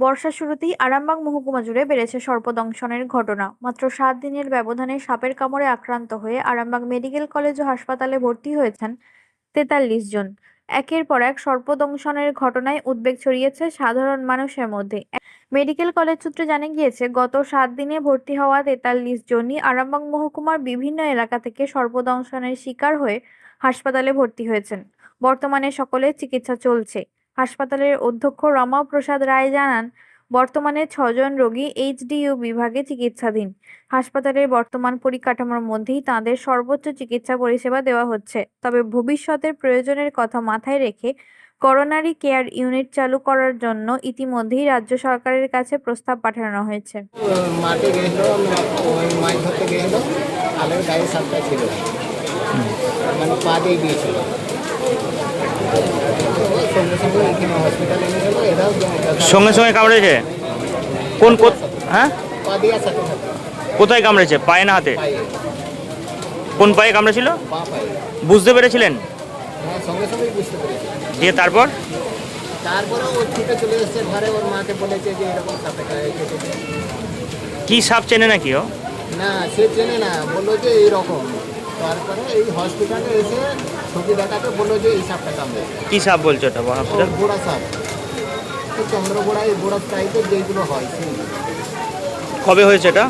বর্ষার শুরুতেই আরামবাগ মহকুমা জুড়ে বেড়েছে সর্পদংশনের ঘটনা। মাত্র 7 দিনের ব্যবধানে সাপের কামড়ে আক্রান্ত হয়ে আরামবাগ মেডিকেল কলেজ ও হাসপাতালে ভর্তি হয়েছেন 43 জন। একের পর এক সর্পদংশনের ঘটনায় উদ্বেগ ছড়িয়েছে সাধারণ মানুষের মধ্যে। মেডিকেল কলেজ সূত্রে জানা গিয়েছে, গত 7 দিনে ভর্তি হওয়া 43 জনই আরামবাগ মহকুমার বিভিন্ন এলাকা থেকে সর্পদংশনের শিকার হয়ে হাসপাতালে ভর্তি হয়েছেন। বর্তমানে সকলের চিকিৎসা চলছে। হাসপাতালের অধ্যক্ষ রমা প্রসাদ রায় জানান, বর্তমানে 6 জন রোগী এইচডিইউ বিভাগে চিকিৎসাধীন। হাসপাতালের বর্তমান পরিকাঠামোর মধ্যেই তাঁদের সর্বোচ্চ চিকিৎসা পরিষেবা দেওয়া হচ্ছে। তবে ভবিষ্যতের প্রয়োজনের কথা মাথায় রেখে করোনারি কেয়ার ইউনিট চালু করার জন্য ইতিমধ্যেই রাজ্য সরকারের কাছে প্রস্তাব পাঠানো হয়েছে। মাঠে গেছিল, ওই মাছ ধরতে গেছিল, আলের গায়ে সাপটা ছিল, মানে পা দিয়ে দিয়েছিল। সঙ্গে সঙ্গে এখানে হসপিটালে নিয়ে গেলো, এরাও সঙ্গে সঙ্গে কামড়েছে? কোন হ্যাঁ, পা দেওয়ার সাথে সাথে। কোথায় কামড়েছে, পায়ে না হাতে? পায়ে, কোন পায়ে কামড়েছিল? পা পায়ে। বুঝতে পেরেছিলেন? হ্যাঁ, সঙ্গে সঙ্গেই বুঝতে পেরেছি। দিয়ে তারপর তারপরে ও ছুটে চলে এসছে ঘরে, ওর মাকে বলেছে যে এরকম সাপে গায়ে কেটেছে। কি সাপ চেনে নাকি ও? না, সে চেনে না, বললো যে এইরকম। তারপরে এই হসপিটালে এসে ছবি দেখাতে বললো যে এই সাপটা কামড়েছে। কি সাপ বলছো ওটা? হসপিটাল গোড়া সাপ, চন্দ্রগোড়া, এই গোড়া টাইপের যেগুলো হয় সেই। কবে হয়েছে এটা?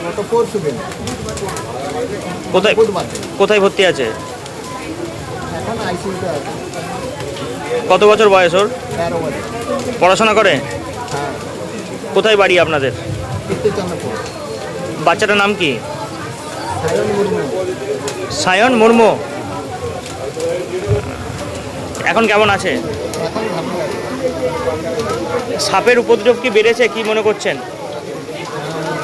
ওটা পরশু দিন, কোথায় বুধবার দিন। কোথায় ভর্তি আছে? এখন আইসিইউতে আছে। কত বছর বয়স ওর? 13 বছর। পড়াশোনা করে? হ্যাঁ, কোথায় বাড়ি আপনাদের? কীর্তিচন্দ্রপুর। বাচ্চাটার নাম কি? সায়ন মুর্মু। সায়ন মুর্মু। এখন কেমন আছে? এখন ভালো লাগে। সাপের উপদ্রব কি বেড়েছে, কি মনে করছেন?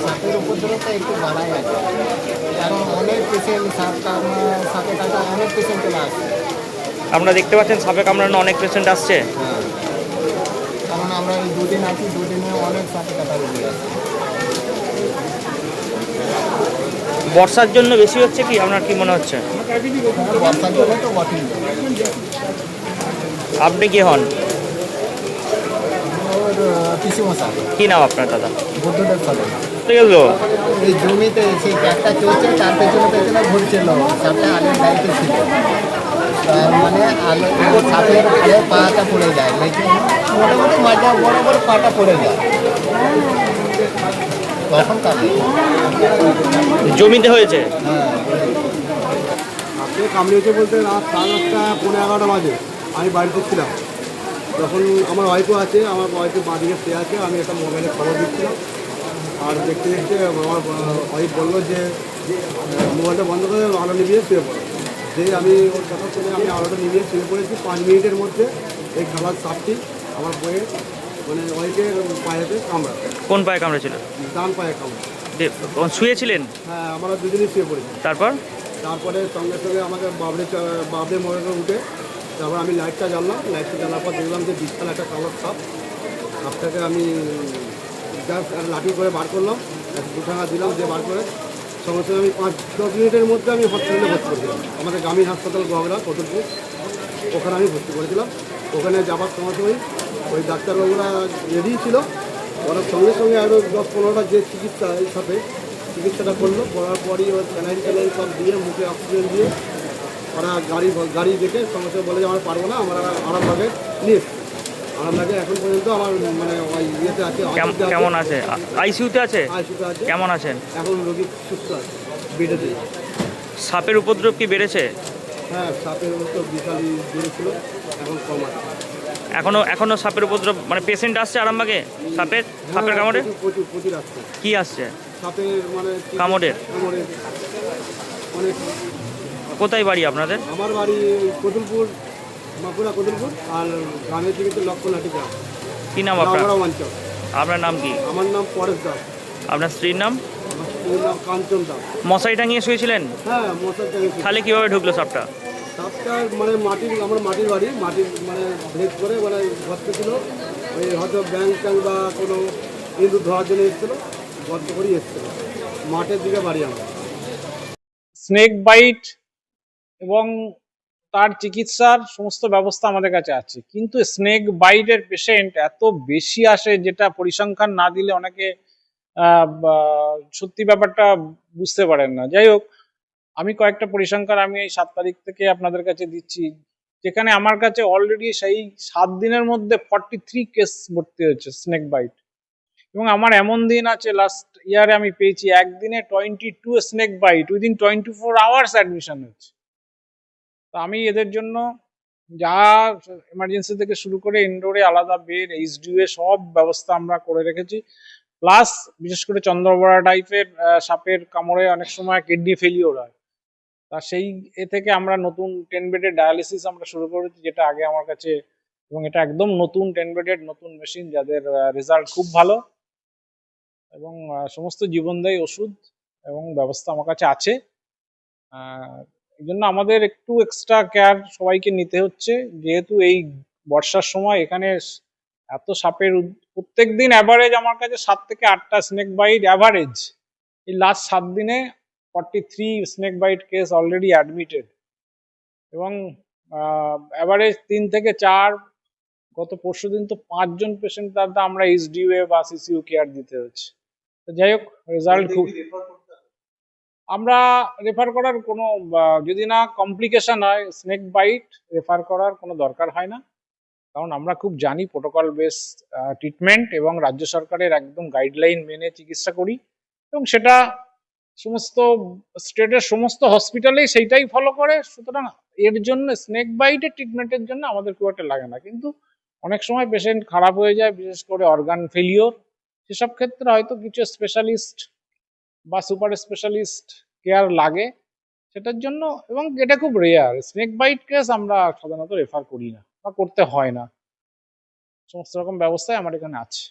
সাপের উপদ্রবটা একটু বাড়াই আছে, কারণ অনেক পেশেন্ট সাপে কাটা অনেক পেশেন্ট চলে আসছে। আপনারা দেখতে পাচ্ছেন সাপে কামড়ানো অনেক পেশেন্ট আসছে। হ্যাঁ, কারণ আমরা এই দুদিন আছি, দুদিনে অনেক সাপে কাটা রোগী আছে। বর্ষার জন্য বেশি হচ্ছে কি, আপনার কি মনে হচ্ছে? বর্ষার জন্য তো বটেই। আপনি কি হন? ওর পিসি মশাই। কি নাম আপনার দাদা? বুদ্ধদেব সাথে গেল এই জমিতে সেই ব্যাগটা চলছে, তার পেছনে পেছনে ঘুরছিল, সাপটা আলের গাড়িতে ছিল। তার মানে আলো সাপের আলে পাটা পড়ে যায়, মোটামুটি মাঝে বড় বড় পাটা পড়ে যায়, তখন কাটে। জমিতে হয়েছে? হ্যাঁ, সাপে কামড়িয়েছে বলতে রাত 11:30 পৌনে 11টা বাজে। আমি বাড়িতে ছিলাম, তখন আমার ওয়াইফও আছে, আমার ওয়াইফের বাঁদিকে সে আছে। আমি একটা মোবাইলে খবর দিচ্ছিলাম, আর দেখতে দেখতে আমার ওয়াইফ বললো যে মোবাইলটা বন্ধ করে আলো নিভিয়ে শুয়ে পড়ো। যেই আমি ওর কথা শুনে আমি আলোটা নিভিয়ে শুয়ে পড়েছি, 5 মিনিটের মধ্যে এই খাবার সাপটি আমার বইয়ের মানে ওয়াইফের পায়েতে কামড়া। কোন পায়ে কামড়েছিল? ডান পায়ে কামড়া। শুয়েছিলেন? হ্যাঁ, আমরা দুজনেই শুয়ে পড়েছি। তারপরে সঙ্গে সঙ্গে আমাকে বাবরে মোড়ে উঠে, তারপর আমি লাইটটা জ্বাললাম। লাইটটা জ্বালার পর দেখলাম যে বিশাল একটা কালো সাপ। সাপটাকে আমি জাস্ট লাঠি করে বার করলাম, 2 দিলাম, দিয়ে বার করে সঙ্গে সঙ্গে আমি 5-10 মিনিটের মধ্যে আমি হসপিটালে ভর্তি করেছিলাম। আমাদের গ্রামীণ হাসপাতাল গগরা কতুলপুর, ওখানে আমি ভর্তি করেছিলাম। ওখানে যাবার সময় ওই ডাক্তারবাবুরা রেডি ছিল, ওরা সঙ্গে সঙ্গে আরও 10-15টা যে চিকিৎসা এই সাথে চিকিৎসাটা করলো। করার পরই ওর স্যালাইন সব দিয়ে, মুখে অক্সিজেন দিয়ে ওরা গাড়ি দেখে সঙ্গে সঙ্গে বলে যে আমরা পারবো না, আমরা আরামবাগে নিয়ে এসছি। আরামবাগে এখন পর্যন্ত আমার মানে ওই ইয়েতে আছে। কেমন আছে? আইসিইউতে আছে? আইসিইউতে আছে। কেমন আছেন? এখন রোগী সুস্থ আছে, বেডেতে। সাপের উপদ্রব কি বেড়েছে? হ্যাঁ, সাপের তো বিশালই বেড়েছিল, এখন কম আছে। এখনো সাপের উপদ্রব, মানে পেশেন্ট আসছে আরামবাগে সাপের কামড়ে? প্রচুর আসছে। কি আসছে সাপের মানে কামড়ের? অনেক। কোথায় বাড়ি আপনাদের? আমার বাড়ি কতুলপুর, বাঁকুড়া কতুলপুর, আর গ্রামের দিকে তো লক্ষণাটি গ্রাম। কি নাম আপনার? অঞ্চল। আপনার নাম কি? আমার নাম পরেশ দাস। আপনার স্ত্রীর নাম? আমার স্ত্রীর নাম কাঞ্চন দাস। মশারি টাঙিয়ে শুয়েছিলেন? হ্যাঁ, মশার টাঙিয়েছি। তাহলে কিভাবে ঢুকলো সাপটা? সাপটা মানে আমার মাটির বাড়ি, মাটির মানে ভেদ করে মানে গর্ত ছিল, ওই হয়তো ব্যাংক ট্যাঙ্ক বা কোনো ইঁদুর ধরার জন্য এসেছিলো, গর্ত করেই এসেছিলো। মাঠের দিকে বাড়ি আমার। স্নেক বাইট এবং তার চিকিৎসার সমস্ত ব্যবস্থা আমাদের কাছে আছে, কিন্তু স্নেক বাইটের পেশেন্ট এত বেশি আসে যেটা পরিসংখ্যান না দিলে অনেকে সত্যি ব্যাপারটা বুঝতে পারেন না। যাই হোক, আমি কয়েকটা পরিসংখ্যান আমি এই 7 তারিখ থেকে আপনাদের কাছে দিচ্ছি, যেখানে আমার কাছে অলরেডি সেই 7 দিনের মধ্যে 43 কেস ভর্তি হয়েছে স্নেক বাইট। এবং আমার এমন দিন আছে লাস্ট ইয়ারে আমি পেয়েছি একদিনে 22 snake bite within 24 hours admission হচ্ছে। তো আমি এদের জন্য যা এমার্জেন্সি থেকে শুরু করে ইনডোরে আলাদা বেড, এইচডিইউ এ সব ব্যবস্থা আমরা করে রেখেছি। প্লাস বিশেষ করে চন্দ্রবড়া টাইপের সাপের কামড়ে অনেক সময় কিডনি ফেলিওর হয়, তা সেই থেকে আমরা নতুন 10 বেডের ডায়ালিসিস আমরা শুরু করেছি, যেটা আগে আমার কাছে, এবং এটা একদম নতুন 10 বেডের নতুন মেশিন, যাদের রেজাল্ট খুব ভালো, এবং সমস্ত জীবনদায়ী ওষুধ এবং ব্যবস্থা আমার কাছে আছে। এই জন্য আমাদের একটু এক্সট্রা কেয়ার সবাইকে নিতে হচ্ছে, যেহেতু এই বর্ষার সময় এখানে এত সাপের প্রত্যেক দিন অ্যাভারেজ আমার কাছে 7 থেকে 8টা স্নেক বাইট অ্যাভারেজ। এই লাস্ট 7 দিনে 43 snake bite case already admitted, এবং অ্যাভারেজ 3 থেকে 4, গত পরশুদিন তো 5 জন পেশেন্ট তার আমরা এইচডিইউ এ বা সিসিইউ কেয়ার দিতে হচ্ছে। তো যাই হোক, রেজাল্ট খুব, আমরা রেফার করার কোনো, যদি না কমপ্লিকেশন হয় স্নেক বাইট, রেফার করার কোনো দরকার হয় না, কারণ আমরা খুব জানি প্রোটোকল বেস ট্রিটমেন্ট এবং রাজ্য সরকারের একদম গাইডলাইন মেনে চিকিৎসা করি, এবং সেটা সমস্ত স্টেটের সমস্ত হসপিটালেই সেইটাই ফলো করে। সুতরাং এর জন্য স্নেক বাইটের ট্রিটমেন্টের জন্য আমাদের খুব একটা লাগে না, কিন্তু অনেক সময় পেশেন্ট খারাপ হয়ে যায়, বিশেষ করে অর্গান ফেলিওর, সেসব ক্ষেত্রে হয়তো কিছু স্পেশালিস্ট বা সুপার স্পেশালিস্ট কেয়ার লাগে সেটার জন্য, এবং এটা খুব রেয়ার। স্নেক বাইট কেস আমরা সাধারণত রেফার করি না বা করতে হয় না, সমস্ত রকম ব্যবস্থাই আমার এখানে আছে।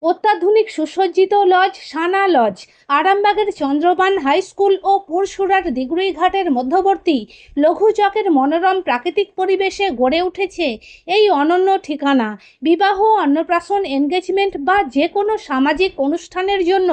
অত্যাধুনিক সুসজ্জিত লজ সানা লজ আরামবাগের চন্দ্রবান হাই স্কুল ও পুরসুরার দিগুড়িঘাটের মধ্যবর্তী লঘু চকের মনোরম প্রাকৃতিক পরিবেশে গড়ে উঠেছে এই অনন্য ঠিকানা। বিবাহ, অন্নপ্রাশন, এনগেজমেন্ট বা যে কোনো সামাজিক অনুষ্ঠানের জন্য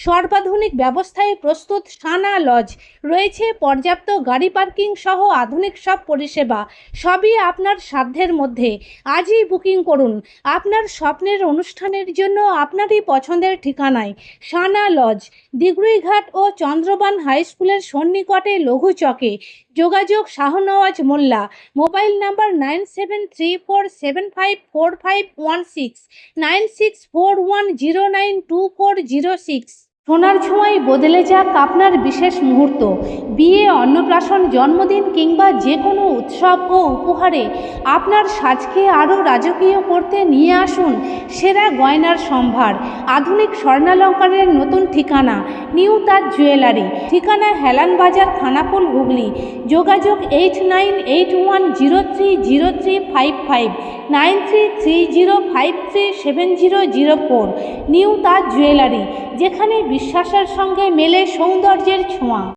সর্বাধুনিক ব্যবস্থায় প্রস্তুত সানা লজ। রয়েছে পর্যাপ্ত গাড়ি পার্কিং সহ আধুনিক সব পরিষেবা, সবই আপনার সাধ্যের মধ্যে। আজই বুকিং করুন আপনার স্বপ্নের অনুষ্ঠানের জন্য আপনারই পছন্দের ঠিকানায়। সানা লজ, দিগুড়িঘাট ও চন্দ্রবান হাই স্কুলের সন্নিকটে লঘু চকে। যোগাযোগ শাহনওয়াজ মোল্লা, মোবাইল নাম্বার 9734754516, 9641092406। সোনার ছোঁয়ায় বদলে যাক আপনার বিশেষ মুহূর্ত। বিয়ে, অন্নপ্রাশন, জন্মদিন কিংবা যে কোনো উৎসব ও উপহারে আপনার সাজকে আরও রাজকীয় করতে নিয়ে আসুন সেরা গয়নার সম্ভার। আধুনিক স্বর্ণালঙ্কারের নতুন ঠিকানা নিউ তাজ জুয়েলারি, ঠিকানা হেলান বাজার, খানাকুল, হুগলি। যোগাযোগ 8981030355, 9330537004। নিউ তাজ জুয়েলারি, যেখানে বিশ্বাসের সঙ্গে মেলে সৌন্দর্যের ছোঁয়া।